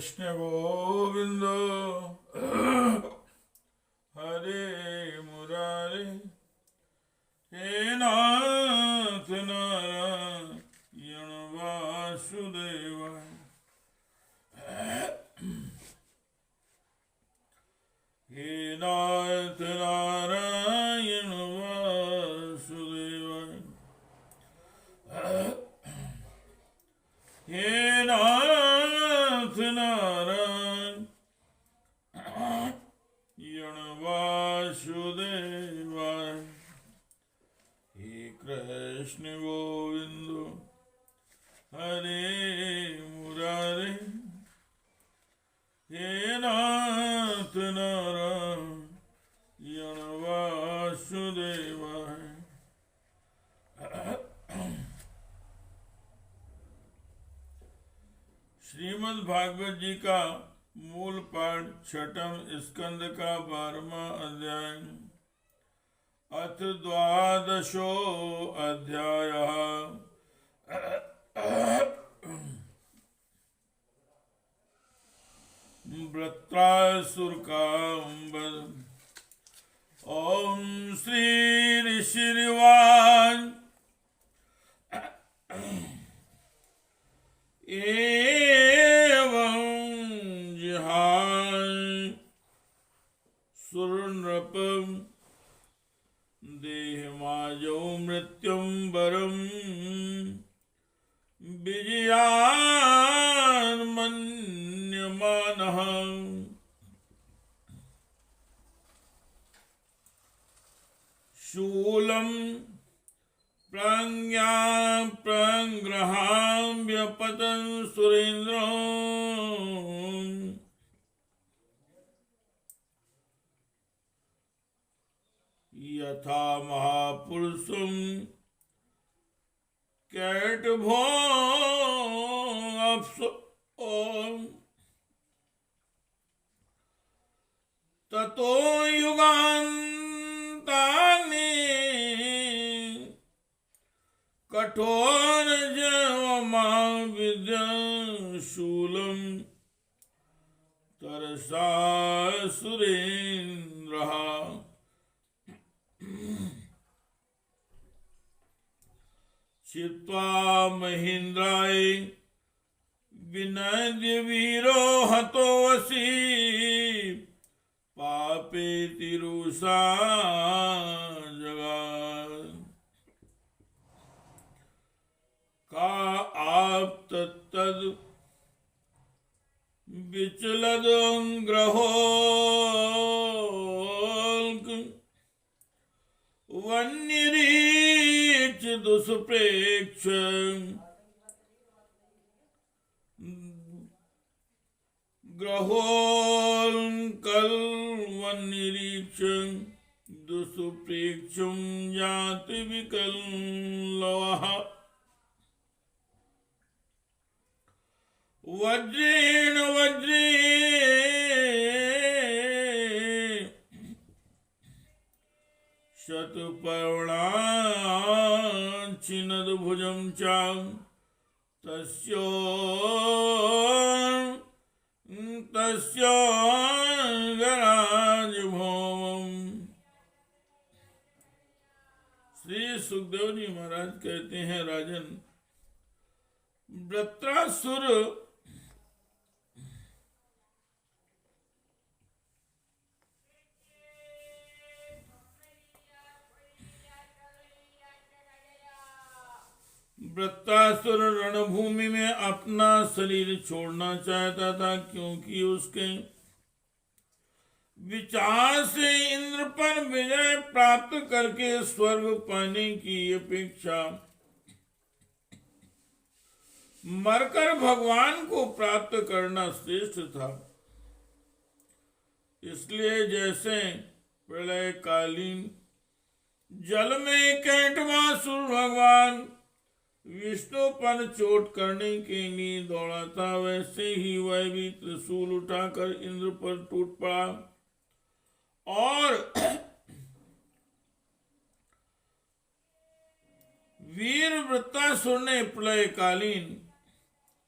कृष्ण गोविंद हरे मुरारे हे नाथ नारायण वासुदेव हे नाथ नारायण वासुदेव हे नाथ नारायण वासुदेव हे कृष्ण गोविंद हरे मुरारे हे नाथ नारायण वासुदेव श्रीमद् भागवत जी का मूल पाठ छठम स्कंद का 12वां अध्याय अथ द्वादशो अध्यायः वृत्रासुर का वध। ओम श्री ऋषिवाच एवं जिहान सुरनृप देहमाजो मृत्युं वरम विजयान् मन्यमानः शूलं प्रग्रहाम्यपतन् सुरेन्द्रम् यथा महापुरुषं कैटभो ततो युगान्तानि कठोर विद्याशूलम तरसा सुरेन्द्रः चित्वा महेन्द्राय विनद्य वीरो हतोऽसि पापेति रुषा जगात् का आप तद विचलद ग्रहो वन्यरीच दुष्प्रेक्ष ग्रहोल्कल वन्यरीच दुष्प्रेक्षुं जाति विकल्लवः वज्रेण वज्रे शतपर्णाच्छिनद्भुजं च तस्य गराजभौमम्। श्री सुखदेव जी महाराज कहते हैं, राजन, वृत्रासुर रणभूमि में अपना शरीर छोड़ना चाहता था, क्योंकि उसके विचार से इंद्र पर विजय प्राप्त करके स्वर्ग पाने की अपेक्षा मरकर भगवान को प्राप्त करना श्रेष्ठ था। इसलिए जैसे प्रलयकालीन जल में कैटवासुर भगवान विष्णु पर चोट करने के लिए दौड़ा था, वैसे ही वह भी त्रिशूल उठाकर इंद्र पर टूट पड़ा और वीर वृत्रासुर ने प्रलयकालीन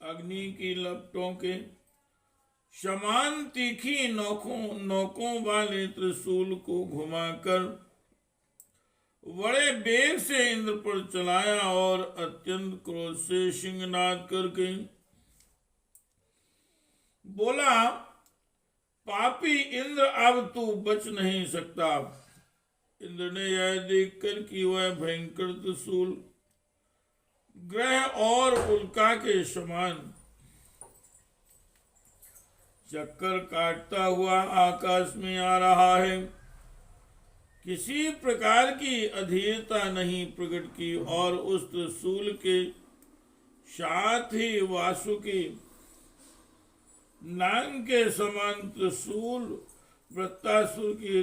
अग्नि की लपटों के समान तीखी नोकों वाले त्रिशूल को घुमाकर बड़े वेग से इंद्र पर चलाया और अत्यंत क्रोध से सिंहनाद करके बोला, पापी इंद्र, अब तू बच नहीं सकता। इंद्र ने यह देखकर कि वह भयंकर त्रिशूल ग्रह और उल्का के समान चक्कर काटता हुआ आकाश में आ रहा है, किसी प्रकार की अधीरता नहीं प्रकट की और उस त्रिशूल के साथ ही वासुकी नाग के समान त्रिशूल वृत्तासुर की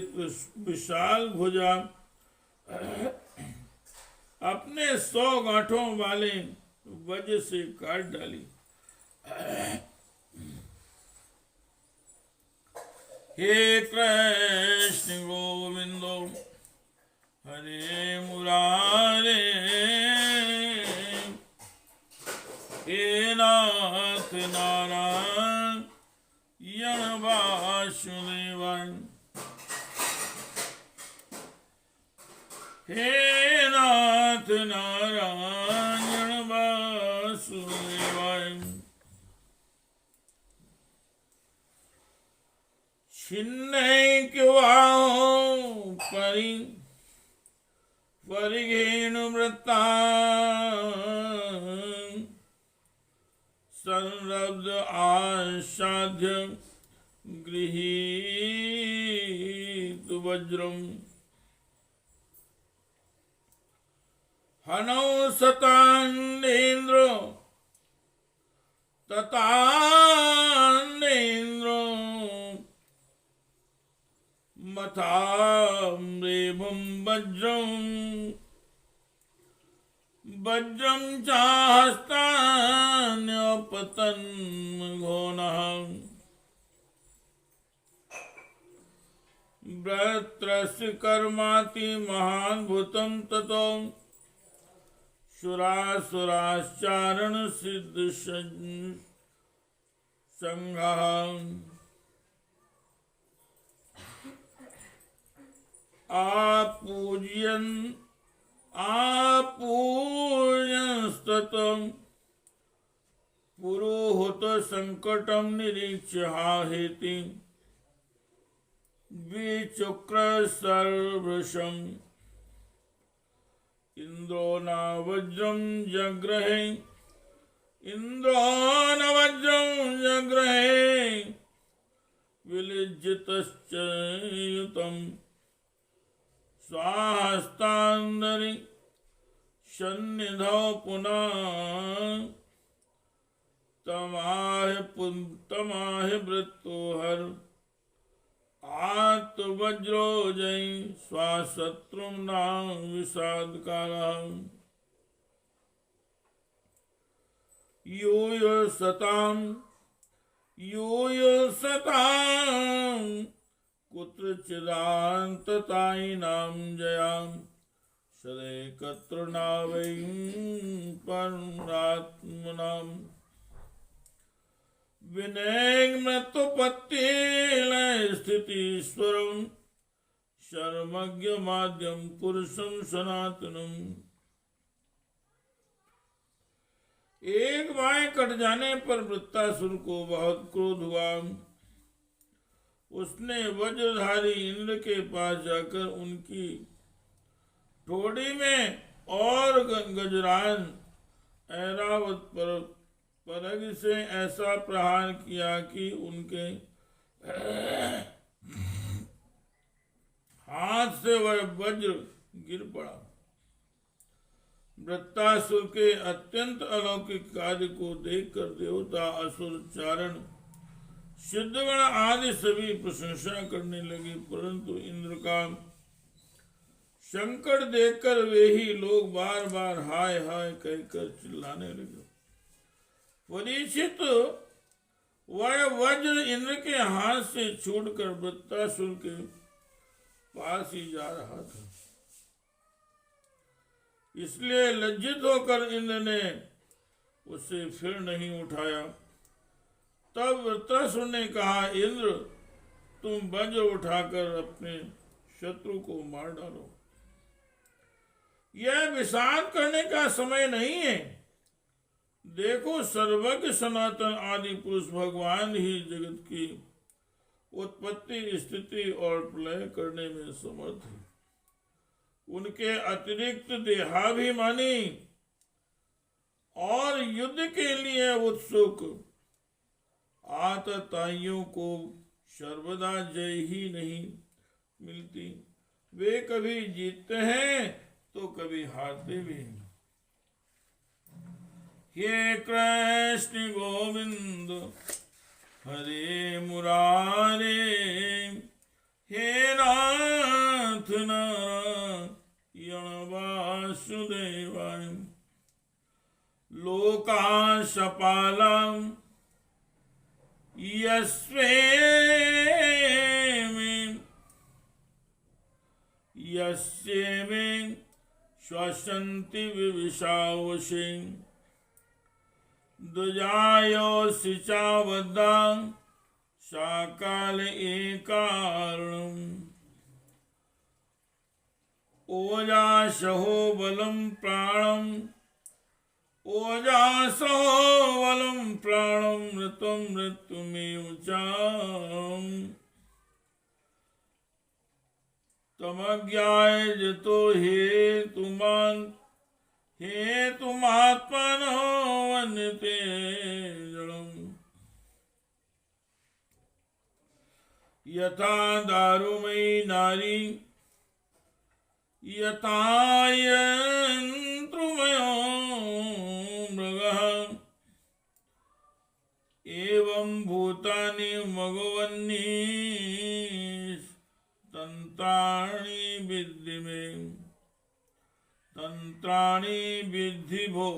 विशाल भुजा अपने 100 गांठों वाले वज्र से काट डाली। हे कृष्ण गोविंदो हरे मुरारे, हे नाथ नारायण वासुदेवाय, हे नाथ नारायण वासुदेवाय। छिन्ने क्यों परिघेनु वृत्ता संरब्ध आसाध्य गृहीत वज्रम हनौ सतान्नेन्द्र ततान्नेन्द्र मथाम्रेवं वज्रं वज्रं चाहस्तान्यपतन् घोनः व्रत्रस्य कर्माति महान्भुतं ततो सुरासुराश्चारण सिद्ध संघः आपूज्यंस्ततं पुरोहत संकटं निरीक्ष्य हेति विचक्र सर्वशम् इंद्रो न वज्रं जग्रहे इंद्रो न वज्रं जग्रहे विलिज्जितश्च युतम् स्वाहस्तान्दरि सन्निधौ पुनः तमाह वृत्तोहर आत्मवज्रो जय स्वाशत्रु नाम विषाद काला यूय सताम कुत्रचिदान्ततायिनां जयां सदैकत्र नावैं परमात्मनाम् विनयमृत्युपत्तिलय स्थितीश्वरं सर्वज्ञ माध्यम पुरुषं सनातनम। एक बाएं कट जाने पर वृत्तासुर को बहुत क्रोध हुआ। उसने वज्रधारी इंद्र के पास जाकर उनकी ठोड़ी में और गजरान ऐरावत पर परग से ऐसा प्रहार किया कि उनके हाथ से वह वज्र गिर पड़ा। वृत्तासुर के अत्यंत अलौकिक कार्य को देखकर देवता, असुर, चारण, सिद्धगण आदि सभी प्रशंसा करने लगे, परंतु इंद्र का संकट देखकर वे ही लोग बार बार हाय हाय कहकर चिल्लाने लगे। परीक्षित वह वज्र इंद्र के हाथ से छूटकर वृत्तासुर के पास ही जा रहा था, इसलिए लज्जित होकर इंद्र ने उसे फिर नहीं उठाया। तब वृत्रासुर ने कहा, इंद्र तुम वज्र उठाकर अपने शत्रु को मार डालो। यह विषाद करने का समय नहीं है। देखो, सर्वज्ञ सनातन आदि पुरुष भगवान ही जगत की उत्पत्ति, स्थिति और प्रलय करने में समर्थ है। उनके अतिरिक्त देहाभिमानी और युद्ध के लिए उत्सुक आतताइयों को सर्वदा जय ही नहीं मिलती। वे कभी जीतते हैं तो कभी हारते भी हैं। हे कृष्ण गोविंद हरे मुरारे, हे नाथ नारायण वासुदेवाय, लोकाशपालम् यस्येमे श्वसन्ति विविशावशे, दुजायोऽसि चावद्दां साकाल एकारणम्, ओजासहो बलं प्राणम्, ओजासो बलं प्राणं मृतं मृत्युमेव चाम्, तमज्ञाय जतो हेतुमान् हेतुमात्मनो वन्यते जडम्, यथा दारुमयी नारी यथा यन्त्रमयो मृगः, एवं भूतानि मघवन्नि तन्त्राणि विद्धि मे, तन्त्राणि विद्धि भो।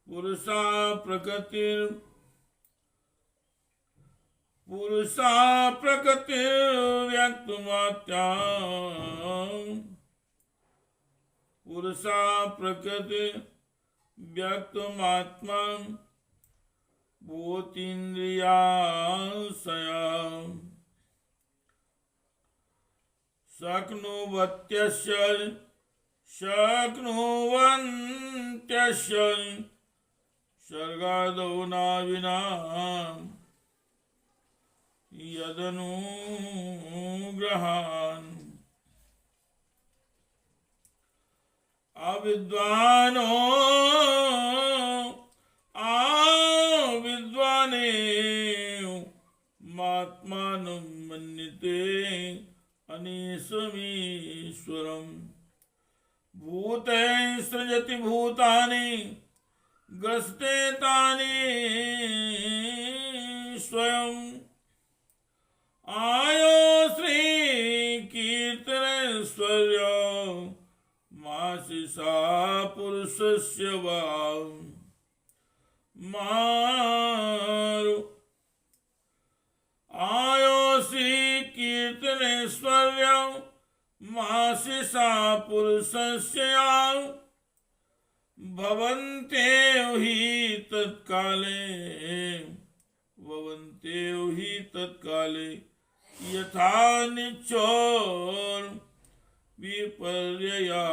पुरुषा प्रकृतिर्व्यक्तमात्मा, पुरुषा प्रकृति व्यक्तमात्मा भूतीन्द्रियाशया, शक्नुवन्त्यस्य सर्गादौ न विना यदनुग्रहान्, अविद्वानेव मात्मानं मन्यते अनीशमीश्वरम्, भूतैः सृजति भूतानि ग्रस्ते तानि स्वयं, आयो श्री कीर्तनेश्वर्य मासिसा पुरुषस्य वा मारु, आयो श्री कीर्तनेश्वर्य मासिसा पुरुषस्य भवन्ते हि तत्काले यथा निच्चोर विपर्यया,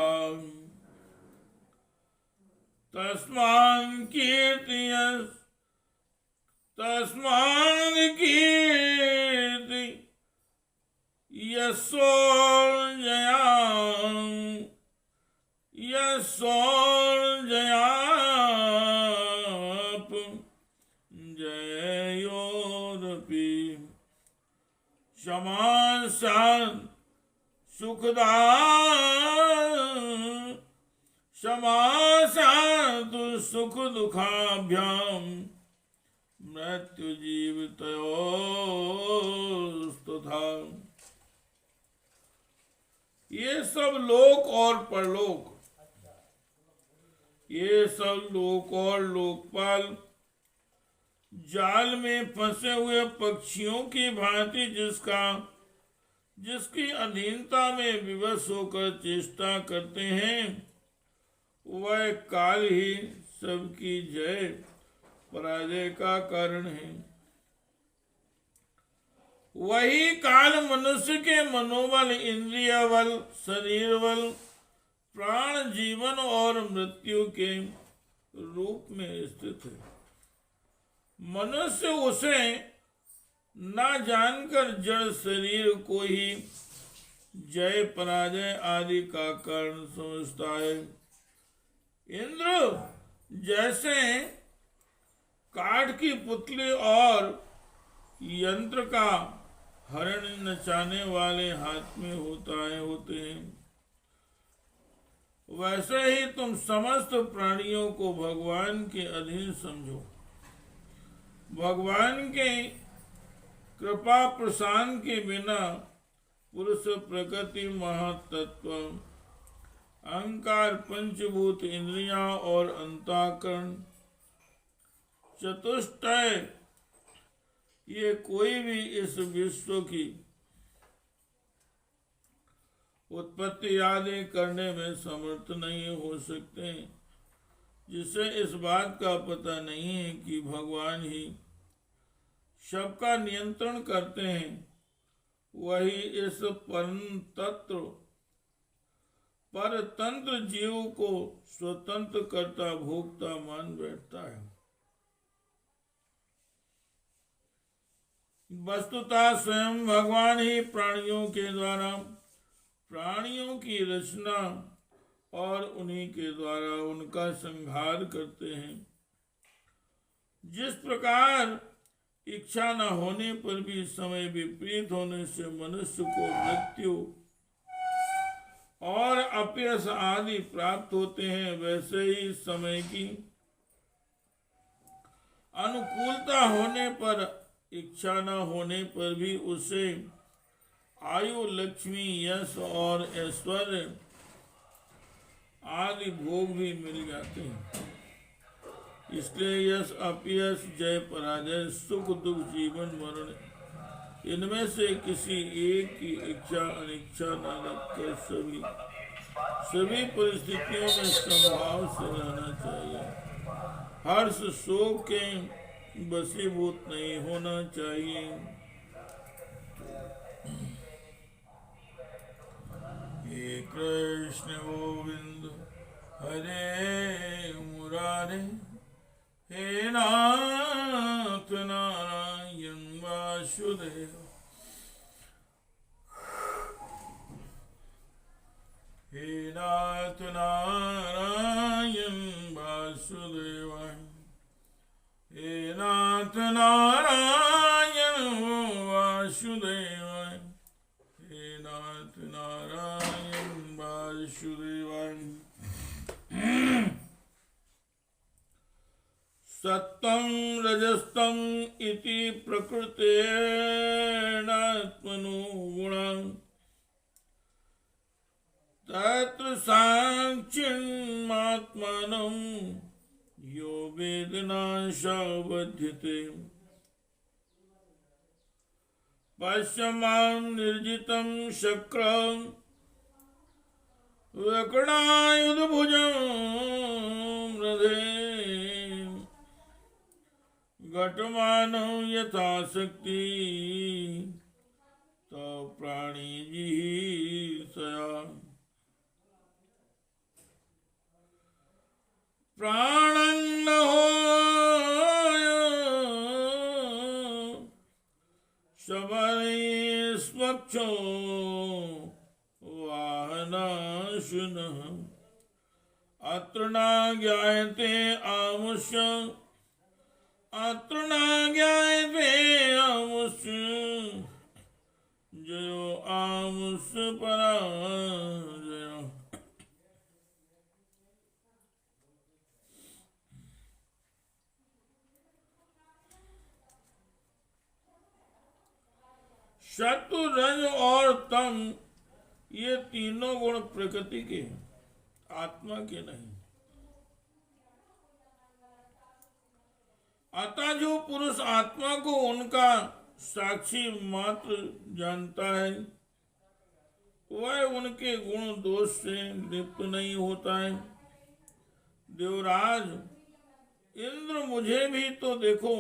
तस्मान् कीर्ति यस्योर्जयाप जयोरपि, क्षमाशान् सुखदा क्षमाशान्तु सुख दुखाभ्याम मृत्यु जीवितयोस्तथा। ये सब लोक और परलोक, ये सब लोक और लोकपाल जाल में फंसे हुए पक्षियों की भांति जिसकी अधीनता में विवश होकर चेष्टा करते हैं, वह काल ही सबकी जय पराजय का कारण है। वही काल मनुष्य के मनोबल, इंद्रिय बल, शरीर बल, प्राण, जीवन और मृत्यु के रूप में स्थित है। मनुष्य उसे ना जानकर जड़ शरीर को ही जय पराजय आदि का कारण समझता है। इंद्र जैसे काठ की पुतली और यंत्र का हरण नचाने वाले हाथ में होते हैं, वैसे ही तुम समस्त प्राणियों को भगवान के अधीन समझो। भगवान के कृपा प्रशांत के बिना पुरुष, प्रकृति, महातत्व, अहंकार, पंचभूत, इंद्रियां और अंतःकरण, चतुष्टय, ये कोई भी इस विश्व की उत्पत्ति आदि करने में समर्थ नहीं हो सकते, जिसे इस बात का पता नहीं है कि भगवान ही सबका नियंत्रण करते हैं। वही इस परतंत्र जीव को स्वतंत्र कर्ता भोक्ता मान बैठता है। वस्तुतः स्वयं भगवान ही प्राणियों के द्वारा प्राणियों की रचना और उन्हीं के द्वारा उनका संहार करते हैं। जिस प्रकार इच्छा न होने पर भी समय विपरीत होने से मनुष्य को मृत्यु और अपयश आदि प्राप्त होते हैं, वैसे ही समय की अनुकूलता होने पर, इच्छा न होने पर भी उसे आयु, लक्ष्मी, यश और ऐश्वर्य आदि भोग भी मिल जाते हैं। इसलिए यश, अपयश, जय पराजय, सुख दुख, जीवन मरण, इनमें से किसी एक की इच्छा अनिच्छा न रखकर सभी परिस्थितियों में समभाव से रहना चाहिए। हर्ष शोक के वशीभूत नहीं होना चाहिए। हे कृष्ण गोविंद हरे मुरारे, हे नाथ नारायण वासुदेव, हे नाथ नारायण वासुदेव, हे नाथ नारायण वासुदेव, हे नाथ नारायण वासुदेव। सत्तं रजस्तम इति प्रकृतेनात्मनो गुणं, तत्र साक्षिमात्मानं यो वेदनाशावध्यते। पश्यमां निर्जितं शक्रं वक्रणायुधभुजं रथे, घटमानौ यथाशक्ति तो प्राणिजीर्षया। प्राणं न होय शबरे स्वक्षो वाहनाशुनः, अत्र न ज्ञायते आमुष्य, अत्र न ज्ञायते आमुष्य, जयो आमुष्य पराजय। सत्व, रज और तम, ये तीनों गुण प्रकृति के हैं, आत्मा के नहीं। अतः जो पुरुष आत्मा को उनका साक्षी मात्र जानता है, वह उनके गुण दोष से लिप्त नहीं होता है। देवराज, इंद्र मुझे भी तो देखो,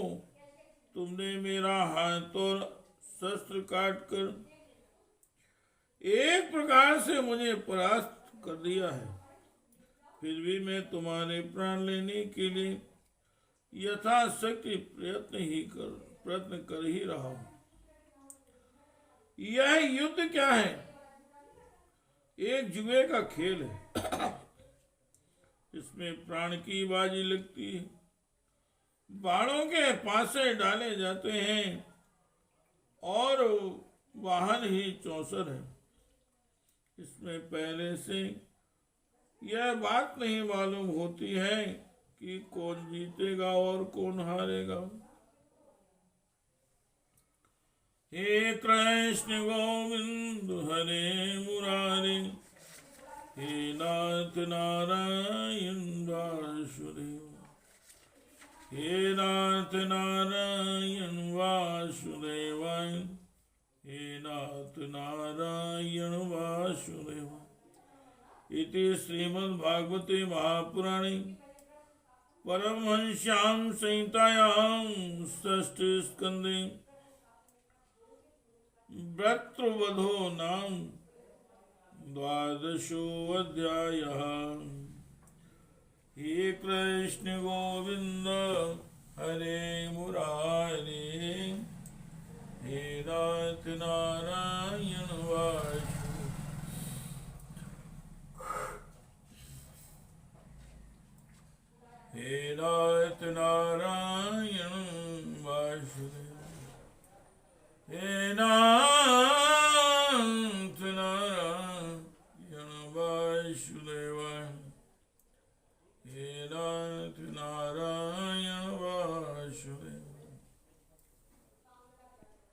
तुमने मेरा हाथ और शस्त्र काट कर एक प्रकार से मुझे परास्त कर दिया है, फिर भी मैं तुम्हारे प्राण लेने के लिए यथाशक्ति प्रयत्न कर ही रहा हूं। यह युद्ध क्या है? एक जुए का खेल है। इसमें प्राण की बाजी लगती है, बाणों के पासे डाले जाते हैं और वाहन ही चौसर है। इसमें पहले से यह बात नहीं मालूम होती है कि कौन जीतेगा और कौन हारेगा। हे कृष्ण गोविंद हरे मुरारे, हे नाथ नारायण वासुदेव, हे नाथ नारायण वासुदेवाय, हे नाथ नारायण वासुदेव। इति श्रीमद्भागवते महापुराणे परमहंस्यां संहितायां षष्ठे स्कन्धे भर्तृवधो नाम द्वादशो अध्यायः। हे कृष्ण गोविंद हरे मुरारे, हे नाथ नारायण वासुदेव, हे नाथ नारायण वासुदेव, हे नाथ